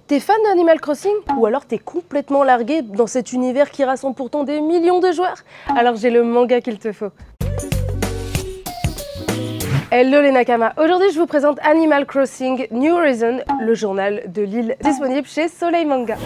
T'es fan d'Animal Crossing? Ou alors t'es complètement largué dans cet univers qui rassemble pourtant des millions de joueurs? Alors j'ai le manga qu'il te faut. Hello les Nakama, aujourd'hui je vous présente Animal Crossing New Horizons, le journal de l'île disponible chez Soleil Manga.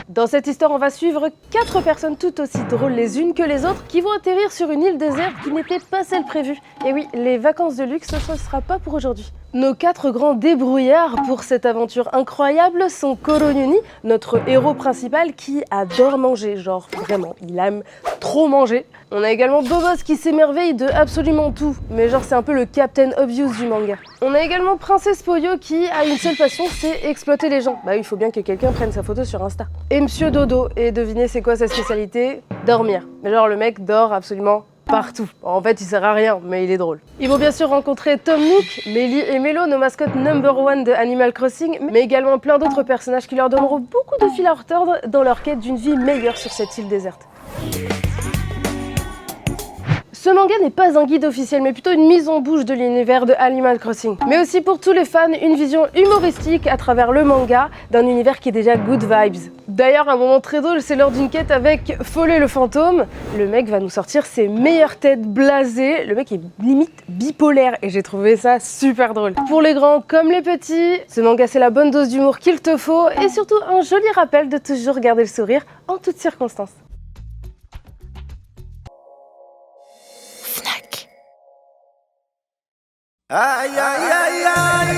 Dans cette histoire, on va suivre 4 personnes tout aussi drôles les unes que les autres qui vont atterrir sur une île déserte qui n'était pas celle prévue. Et oui, les vacances de luxe, ce ne sera pas pour aujourd'hui. Nos 4 grands débrouillards pour cette aventure incroyable sont Koronyuni, notre héros principal qui adore manger, genre vraiment, il aime trop manger. On a également Bobos qui s'émerveille de absolument tout, mais genre c'est un peu le Captain Obvious du manga. On a également Princesse Poyo qui a une seule passion, c'est exploiter les gens. Bah il faut bien que quelqu'un prenne sa photo sur Insta. Et Monsieur Dodo, et devinez c'est quoi sa spécialité? Dormir. Mais genre le mec dort absolument partout. En fait, il sert à rien, mais il est drôle. Ils vont bien sûr rencontrer Tom Nook, Mélie et Mélo, nos mascottes #1 de Animal Crossing, mais également plein d'autres personnages qui leur donneront beaucoup de fil à retordre dans leur quête d'une vie meilleure sur cette île déserte. Ce manga n'est pas un guide officiel, mais plutôt une mise en bouche de l'univers de Animal Crossing. Mais aussi pour tous les fans, une vision humoristique à travers le manga d'un univers qui est déjà good vibes. D'ailleurs, un moment très drôle, c'est lors d'une quête avec Follet le fantôme. Le mec va nous sortir ses meilleures têtes blasées. Le mec est limite bipolaire et j'ai trouvé ça super drôle. Pour les grands comme les petits, ce manga c'est la bonne dose d'humour qu'il te faut et surtout un joli rappel de toujours garder le sourire en toutes circonstances. Aïe aïe aïe aïe.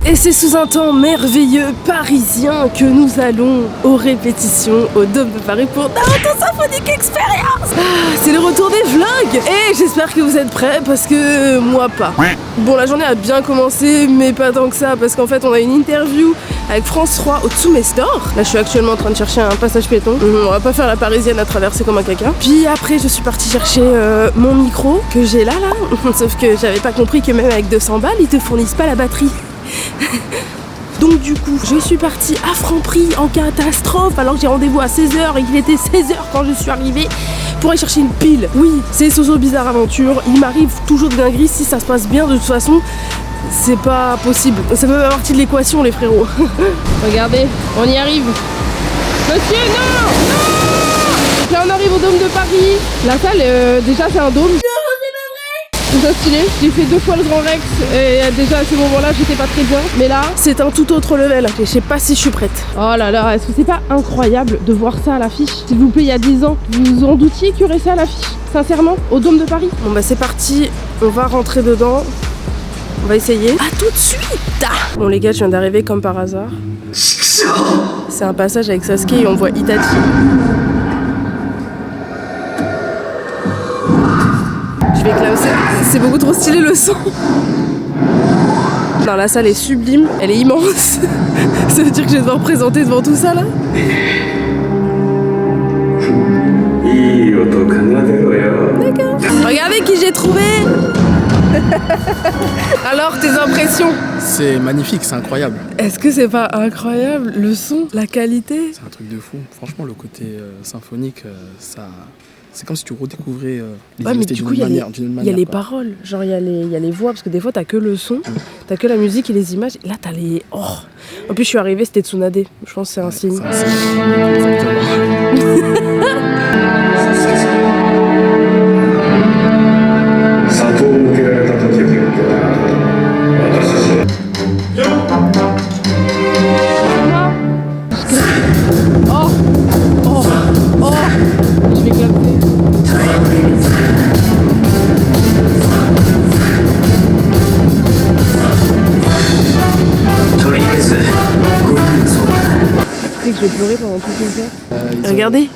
Et c'est sous un temps merveilleux parisien que nous allons aux répétitions au Dôme de Paris pour Naruto Symphonic Experience. C'est le retour des vlogs et j'espère que vous êtes prêts parce que moi pas. Bon, la journée a bien commencé mais pas tant que ça parce qu'en fait on a une interview avec France 3 au Tsume Store. Là je suis actuellement en train de chercher un passage piéton. On va pas faire la parisienne à traverser comme un caca. Puis après je suis partie chercher mon micro que j'ai là. Sauf que j'avais pas compris que même avec 200 balles ils te fournissent pas la batterie. Donc du coup, je suis partie à Franprix en catastrophe alors que j'ai rendez-vous à 16h et qu'il était 16h quand je suis arrivée pour aller chercher une pile. Oui, c'est Soso Bizarre Aventure, il m'arrive toujours de dingueries si ça se passe bien de toute façon. C'est pas possible, ça fait pas partie de l'équation les frérots. Regardez, on y arrive. Monsieur, non, non. Là on arrive au Dôme de Paris. La salle, déjà c'est un dôme. C'est stylé, j'ai fait 2 fois le Grand Rex et déjà à ce moment-là j'étais pas très bien. Mais là, c'est un tout autre level. Je sais pas si je suis prête. Oh là là, est-ce que c'est pas incroyable de voir ça à l'affiche? S'il vous plaît, il y a 10 ans, vous vous en doutiez qu'il y aurait ça à l'affiche? Sincèrement, au Dôme de Paris? Bon bah c'est parti, on va rentrer dedans. On va essayer. À tout de suite. Bon les gars, je viens d'arriver comme par hasard. C'est un passage avec Sasuke et on voit Itachi. Je vais classer. C'est beaucoup trop stylé le son. Non, la salle est sublime, elle est immense. Ça veut dire que je vais devoir présenter devant tout ça là. D'accord. Regardez qui j'ai trouvé. Alors, tes impressions? C'est magnifique, c'est incroyable. Est-ce que c'est pas incroyable le son, la qualité? C'est un truc de fou. Franchement, le côté symphonique, ça... C'est comme si tu redécouvrais les invités d'une manière. Il y a les paroles, genre il y a les voix, parce que des fois t'as que le son, t'as que la musique et les images, et là t'as les... Oh. En plus je suis arrivée, c'était Tsunade, je pense que c'est un signe. Je vais capter. Tu sais que je vais pleurer pendant tout le temps. Regardez.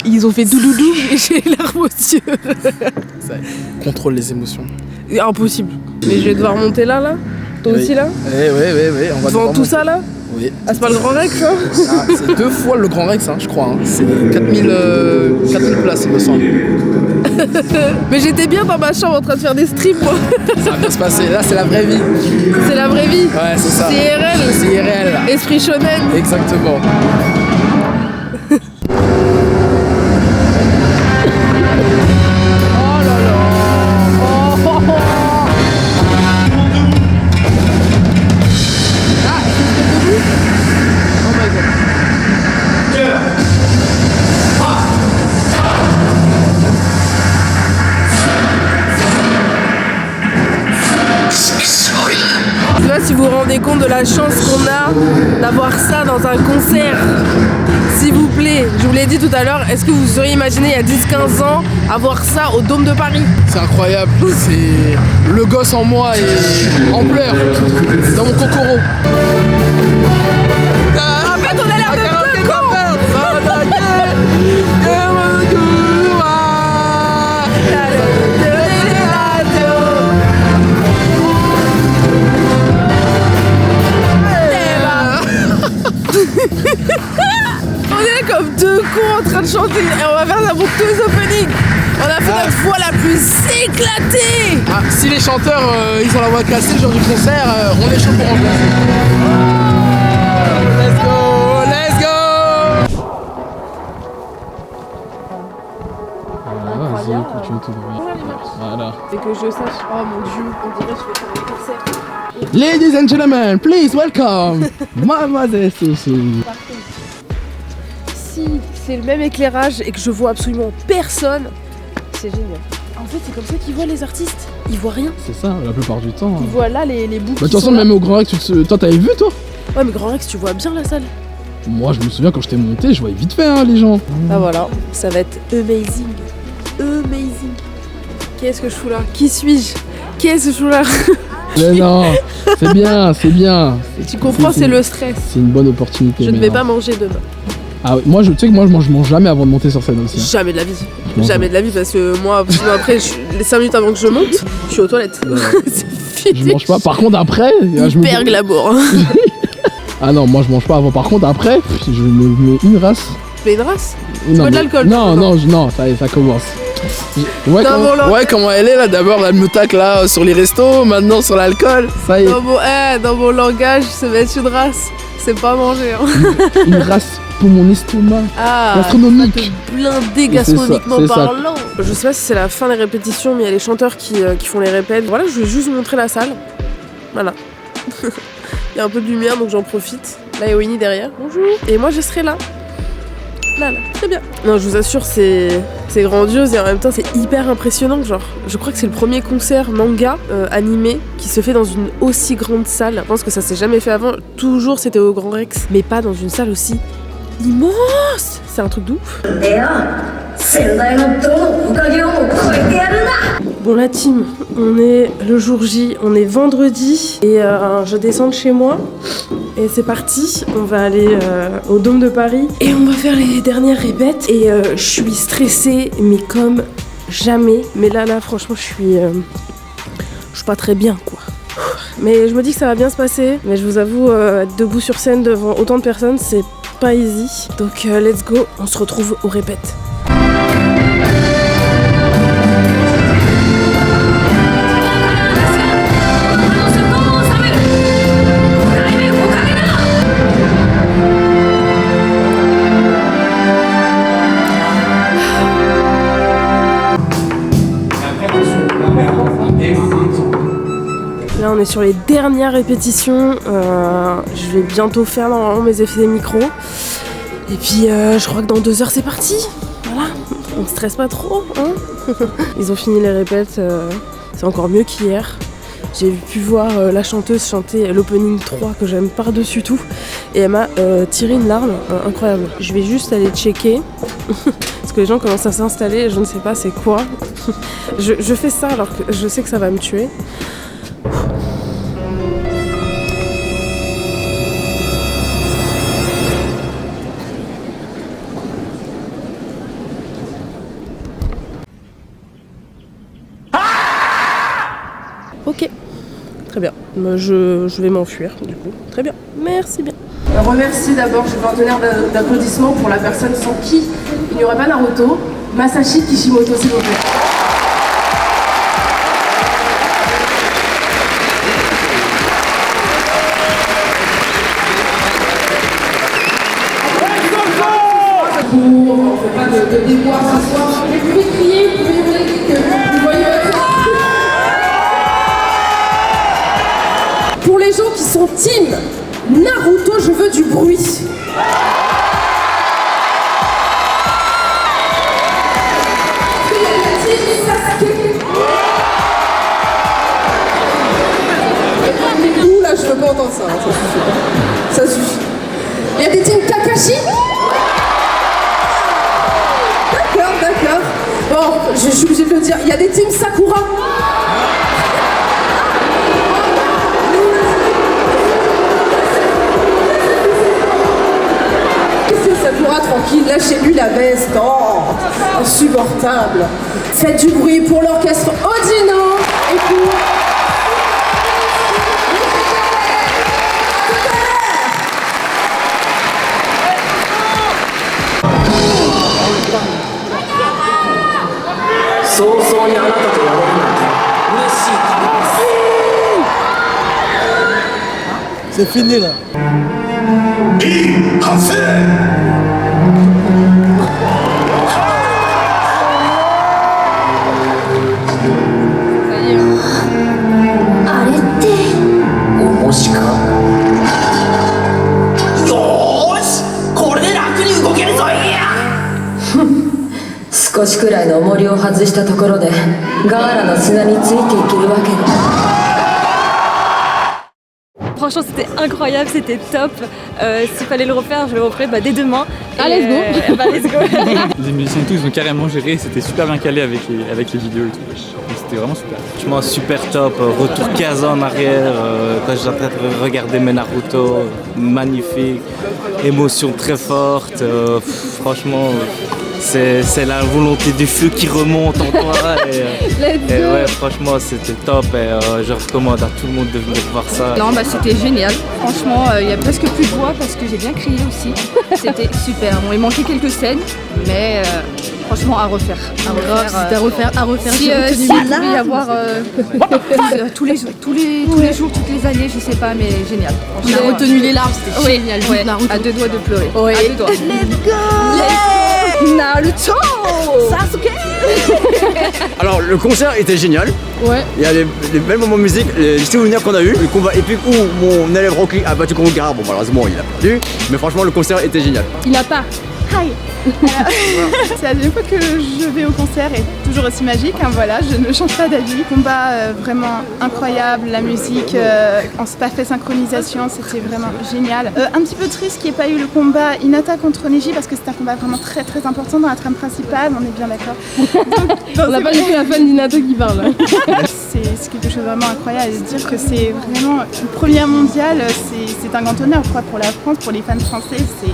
Ils ont fait doudoudou et j'ai les larmes aux yeux. Ça contrôle les émotions. Impossible. Mais je vais devoir monter là. Toi aussi là? Oui. On va devant tout ça là? Oui. Ah, c'est pas le Grand Rex, hein? Ah, c'est 2 fois le Grand Rex, hein, je crois. Hein. C'est 4000 places, il me semble. Mais j'étais bien dans ma chambre en train de faire des strips, moi. Ça va bien se passer. Là, c'est la vraie vie. C'est la vraie vie. Ouais, c'est ça. C'est IRL. C'est IRL. Esprit shonen. Exactement. rendez compte de la chance qu'on a d'avoir ça dans un concert. S'il vous plaît, je vous l'ai dit tout à l'heure, est-ce que vous vous seriez imaginé il y a 10-15 ans avoir ça au Dôme de Paris? C'est incroyable, c'est le gosse en moi et en pleurs dans mon cocoro. En fait, on a l'air de deux cons. On est là comme deux cons en train de chanter et on va faire ça pour tous les openings. On a fait notre voix la plus éclatée. Si les chanteurs ils ont la voix cassée le jour du concert, on est chaud pour remplacer. Let's go, let's go. Vas-y, continue tout droit. Voilà. Et que je sache, oh mon dieu, on dirait que je vais faire un concert. Ladies and gentlemen, please welcome Mademoiselle Soussou. Si c'est le même éclairage et que je vois absolument personne, c'est génial. En fait, c'est comme ça qu'ils voient les artistes. Ils voient rien. C'est ça, la plupart du temps. Ils voient là les bouts. Bah, de toute façon, même au Grand Rex, toi, t'avais vu, toi? Ouais, mais Grand Rex, tu vois bien la salle. Moi, je me souviens quand j'étais monté, je voyais vite fait les gens. Ah voilà, ça va être amazing. Amazing. Qu'est-ce que je fous là? Qui suis-je? Qu'est-ce que je fous là? Mais non, c'est bien, c'est bien. Tu comprends, c'est le stress. C'est une bonne opportunité. Je ne vais pas manger demain. Ah ouais, moi, tu sais que moi, je mange jamais avant de monter sur scène aussi. Jamais de la vie. Jamais de la vie parce que moi, sinon après, les 5 minutes avant que je monte, je suis aux toilettes. C'est fini. Je mange pas. Par contre, après, hyper glamour. Ah non, moi, je mange pas avant. Par contre, après, je me mets une race. Mais une race? Tu bois de l'alcool? Non, ça commence. Ouais, comment elle est là? D'abord, elle me tacle là sur les restos, maintenant sur l'alcool. Ça y est. Dans mon langage, se mettre une race, c'est pas manger. Hein. Une race pour mon estomac. Gastronomique. Blindé gastronomiquement parlant. Je sais pas si c'est la fin des répétitions, mais il y a les chanteurs qui font les répètes. Voilà, je vais juste vous montrer la salle. Voilà. Il y a un peu de lumière, donc j'en profite. Là, il y a Winnie derrière. Bonjour. Et moi, je serai là. Là, très bien. Non, je vous assure, c'est grandiose et en même temps, c'est hyper impressionnant. Genre, je crois que c'est le premier concert manga animé qui se fait dans une aussi grande salle. Je pense que ça s'est jamais fait avant. Toujours, c'était au Grand Rex, mais pas dans une salle aussi immense. C'est un truc de ouf. Bon, la team, on est le jour J, on est vendredi et je descends de chez moi. Et c'est parti, on va aller au Dôme de Paris et on va faire les dernières répètes. Et je suis stressée, mais comme jamais. Mais là, franchement, je suis pas très bien, quoi. Mais je me dis que ça va bien se passer. Mais je vous avoue, être debout sur scène devant autant de personnes, c'est pas easy. Donc let's go, on se retrouve aux répètes. Là on est sur les dernières répétitions, je vais bientôt faire normalement mes effets micro et puis je crois que dans 2 heures c'est parti, voilà, on ne stresse pas trop hein. Ils ont fini les répètes, c'est encore mieux qu'hier. J'ai pu voir la chanteuse chanter l'opening 3 que j'aime par-dessus tout et elle m'a tiré une larme incroyable. Je vais juste aller checker parce que les gens commencent à s'installer, je ne sais pas c'est quoi. je fais ça alors que je sais que ça va me tuer. Ok, très bien. Je vais m'enfuir du coup. Très bien, merci bien. Je remercie d'abord, je veux un tonnerre d'applaudissements pour la personne sans qui il n'y aurait pas Naruto, Masashi Kishimoto, s'il vous plaît. On ne fait pas de déboire ce soir. Vous pouvez crier, vous pouvez hurler que vous voyez. Pour les gens qui sont team Naruto, je veux du bruit. Là, je veux pas entendre ça suffit. Ça suffit. Il y a des teams Kakashi. D'accord. Bon, je suis obligée de le dire. Il y a des teams Sakura. Sakura, tranquille, lâchez-lui la veste. Oh, insupportable. Faites du bruit pour l'orchestre Odino et pour... C'est fini là. Franchement, c'était incroyable, c'était top. S'il fallait le refaire, je le referais dès demain. Let's go. Let's go. Les musiciens et tout, ils ont carrément géré, c'était super bien calé avec les vidéos et tout. Donc c'était vraiment super. Franchement, super top. Retour 15 ans en arrière, quand j'étais en train de regarder mes Naruto, magnifique. Émotion très forte. Franchement, c'est la volonté du feu qui remonte en toi. Et ouais, franchement, c'était top. Et je recommande à tout le monde de venir voir ça. Non, c'était génial. Franchement, il y a presque plus de voix parce que j'ai bien crié aussi. C'était super. Bon, il manquait quelques scènes, mais franchement à refaire. À refaire. Si il pouvait y avoir tous les jours, toutes les années, je sais pas, mais génial. On a retenu les larmes, c'était génial. Ouais, à deux doigts de pleurer. Ouais. À deux doigts. Let's go. Naruto. Sasuke. Alors le concert était génial. Ouais. Il y a les belles moments de musique, les souvenirs qu'on a eu, le combat épique où mon élève Rock Lee a battu Konga. Bon malheureusement il a perdu, mais franchement le concert était génial. Il a pas. C'est la deuxième fois que je vais au concert et toujours aussi magique, voilà, je ne change pas d'avis. Combat vraiment incroyable, la musique en parfaite synchronisation, c'était vraiment génial. Un petit peu triste qu'il n'y ait pas eu le combat Hinata contre Neji parce que c'est un combat vraiment très très important dans la trame principale, on est bien d'accord. On n'a pas laissé la fan d'Hinata qui parle. C'est quelque chose de vraiment incroyable, de dire que c'est vraiment une première mondiale, c'est un grand honneur pour la France, pour les fans français, c'est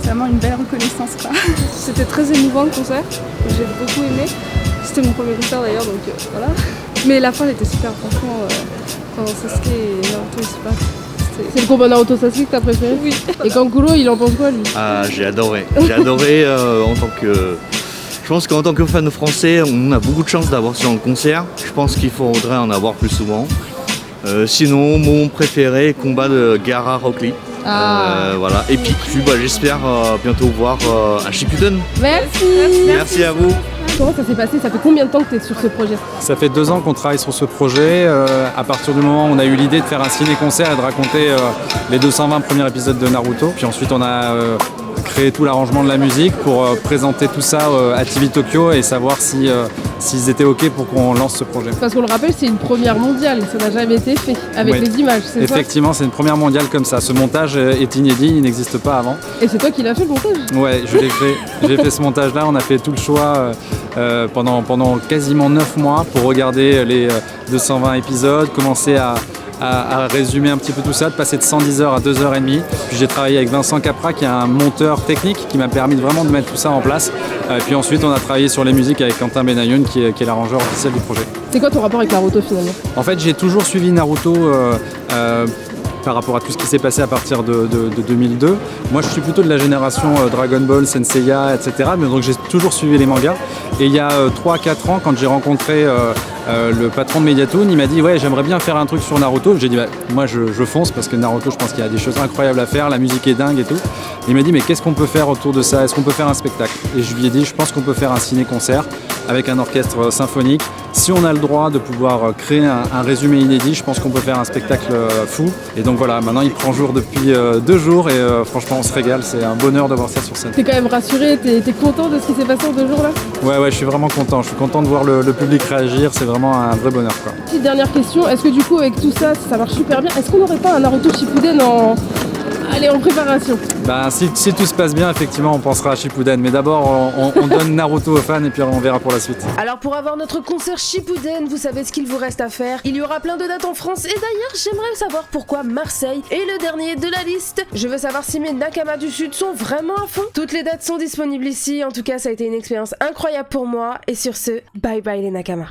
vraiment une belle reconnaissance quoi. C'était très émouvant le concert, j'ai beaucoup aimé. C'était mon premier concert d'ailleurs, donc voilà. Mais la fin elle était super, franchement, quand Sasuke et Naruto ils se battent. C'est le combat Naruto Sasuke que t'as préféré? Oui. Et Kankuro, il en pense quoi lui? Ah, j'ai adoré. J'ai adoré en tant que... Je pense qu'en tant que fan français, on a beaucoup de chance d'avoir ce genre de concert. Je pense qu'il faudrait en avoir plus souvent. Sinon, mon préféré, combat de Gaara Rock Lee. Voilà. Et puis j'espère bientôt voir un Shippuden. Merci à vous. Comment ça s'est passé? Ça fait combien de temps que tu es sur ce projet? Ça fait 2 ans qu'on travaille sur ce projet. À partir du moment où on a eu l'idée de faire un ciné-concert et de raconter les 220 premiers épisodes de Naruto. Puis ensuite on a créé tout l'arrangement de la musique pour présenter tout ça à TV Tokyo et savoir s'ils étaient OK pour qu'on lance ce projet. Parce qu'on le rappelle, c'est une première mondiale, ça n'a jamais été fait avec les images, c'est ça? Effectivement, c'est une première mondiale comme ça. Ce montage est inédit, il n'existe pas avant. Et c'est toi qui l'as fait le montage? Ouais, je l'ai fait. J'ai fait ce montage-là, on a fait tout le choix pendant quasiment 9 mois pour regarder les 220 épisodes, commencer à résumer un petit peu tout ça, de passer de 110 heures à 2h30. Puis j'ai travaillé avec Vincent Capra qui est un monteur technique qui m'a permis vraiment de mettre tout ça en place. Puis ensuite on a travaillé sur les musiques avec Quentin Benayoun qui est l'arrangeur officiel du projet. C'est quoi ton rapport avec Naruto finalement? En fait j'ai toujours suivi Naruto par rapport à tout ce qui s'est passé à partir de 2002. Moi je suis plutôt de la génération Dragon Ball, Senseiya, etc. Mais donc j'ai toujours suivi les mangas. Et il y a 3-4 ans quand j'ai rencontré le patron de Mediatoon, il m'a dit ouais j'aimerais bien faire un truc sur Naruto. J'ai dit bah, moi je fonce parce que Naruto je pense qu'il y a des choses incroyables à faire, la musique est dingue et tout. Et il m'a dit mais qu'est-ce qu'on peut faire autour de ça? Est-ce qu'on peut faire un spectacle? Et je lui ai dit je pense qu'on peut faire un ciné-concert avec un orchestre symphonique. Si on a le droit de pouvoir créer un résumé inédit, je pense qu'on peut faire un spectacle fou. Et donc voilà, maintenant il prend jour depuis 2 jours et franchement on se régale, c'est un bonheur de voir ça sur scène. T'es quand même rassuré, t'es content de ce qui s'est passé en 2 jours là? Ouais, je suis vraiment content. Je suis content de voir le public réagir. C'est vraiment un vrai bonheur, quoi. Petite dernière question, est-ce que du coup avec tout ça, ça marche super bien, est-ce qu'on n'aurait pas un Naruto Shippuden en préparation? Ben, si tout se passe bien, effectivement, on pensera à Shippuden. Mais d'abord, on donne Naruto aux fans et puis on verra pour la suite. Alors pour avoir notre concert Shippuden, vous savez ce qu'il vous reste à faire. Il y aura plein de dates en France. Et d'ailleurs, j'aimerais savoir pourquoi Marseille est le dernier de la liste. Je veux savoir si mes Nakama du Sud sont vraiment à fond. Toutes les dates sont disponibles ici. En tout cas, ça a été une expérience incroyable pour moi. Et sur ce, bye bye les Nakama.